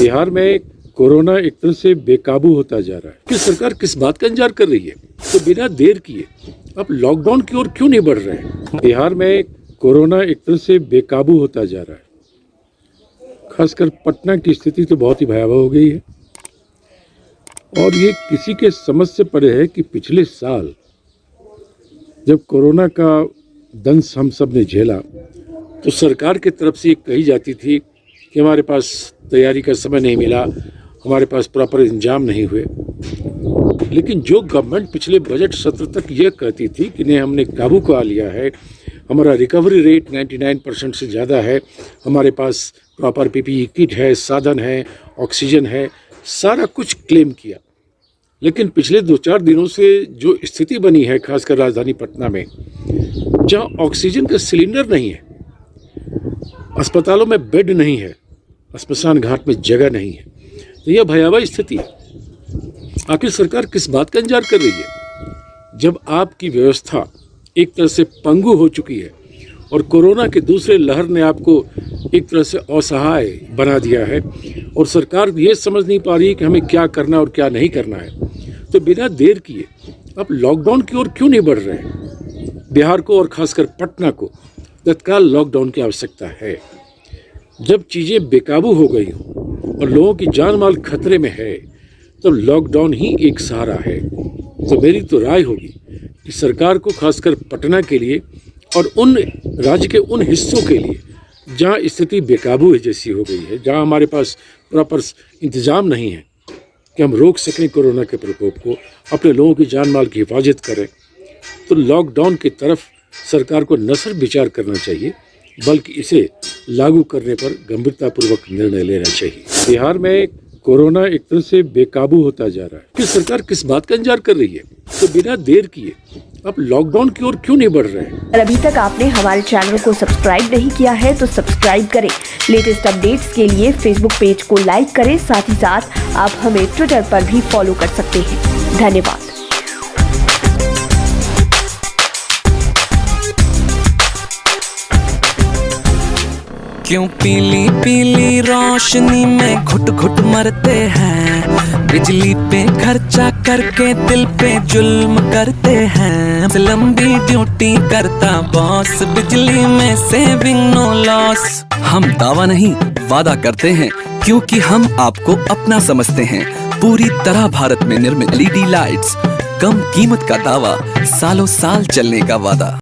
बिहार में कोरोना एक तरह से बेकाबू होता जा रहा है कि सरकार किस बात का इंतजार कर रही है। तो बिना देर किए अब लॉकडाउन की ओर क्यों नहीं बढ़ रहे हैं। बिहार में कोरोना एक तरह से बेकाबू होता जा रहा है। खासकर पटना की स्थिति तो बहुत ही भयावह हो गई है और ये किसी के समझ से परे है कि पिछले साल जब कोरोना का दंश हम सब ने झेला तो सरकार की तरफ से ये कही जाती थी कि हमारे पास तैयारी का समय नहीं मिला, हमारे पास प्रॉपर इंतजाम नहीं हुए। लेकिन जो गवर्नमेंट पिछले बजट सत्र तक ये कहती थी कि नहीं हमने काबू पा लिया है, हमारा रिकवरी रेट 99% से ज़्यादा है, हमारे पास प्रॉपर पीपीई किट है, साधन है, ऑक्सीजन है, सारा कुछ क्लेम किया। लेकिन पिछले 2-4 दिनों से जो स्थिति बनी है खासकर राजधानी पटना में, जहाँ ऑक्सीजन का सिलेंडर नहीं है, अस्पतालों में बेड नहीं है, श्मशान घाट में जगह नहीं है, तो यह भयावह स्थिति है। आखिर सरकार किस बात का इंतजार कर रही है जब आपकी व्यवस्था एक तरह से पंगु हो चुकी है और कोरोना के दूसरे लहर ने आपको एक तरह से असहाय बना दिया है और सरकार ये समझ नहीं पा रही कि हमें क्या करना और क्या नहीं करना है। तो बिना देर किए अब लॉकडाउन की ओर क्यों नहीं बढ़ रहे हैं। बिहार को और खासकर पटना को तत्काल लॉकडाउन की आवश्यकता है। जब चीज़ें बेकाबू हो गई हों और लोगों की जान माल खतरे में है तो लॉकडाउन ही एक सहारा है। तो मेरी तो राय होगी कि सरकार को खासकर पटना के लिए और उन राज्य के उन हिस्सों के लिए जहां स्थिति बेकाबू है जैसी हो गई है, जहां हमारे पास प्रॉपर इंतज़ाम नहीं है कि हम रोक सकें कोरोना के प्रकोप को, अपने लोगों की जान माल की हिफाजत करें, तो लॉकडाउन की तरफ सरकार को न सिर्फ विचार करना चाहिए बल्कि इसे लागू करने पर गंभीरतापूर्वक निर्णय लेना चाहिए। बिहार में कोरोना एक तरह से बेकाबू होता जा रहा है कि सरकार किस बात का इंतजार कर रही है। तो बिना देर किए अब लॉकडाउन की ओर क्यों नहीं बढ़ रहे हैं। अगर अभी तक आपने हमारे चैनल को सब्सक्राइब नहीं किया है तो सब्सक्राइब करें। लेटेस्ट अपडेट्स के लिए फेसबुक पेज को लाइक करें, साथ ही साथ आप हमें ट्विटर पर भी फॉलो कर सकते हैं। धन्यवाद। क्यों पीली पीली रोशनी में घुट घुट मरते हैं, बिजली पे खर्चा करके दिल पे जुल्म करते हैं। लंबी ड्यूटी करता बॉस, बिजली में सेविंग नो लॉस। हम दावा नहीं वादा करते हैं क्योंकि हम आपको अपना समझते हैं। पूरी तरह भारत में निर्मित LED लाइट्स, कम कीमत का दावा, सालों साल चलने का वादा।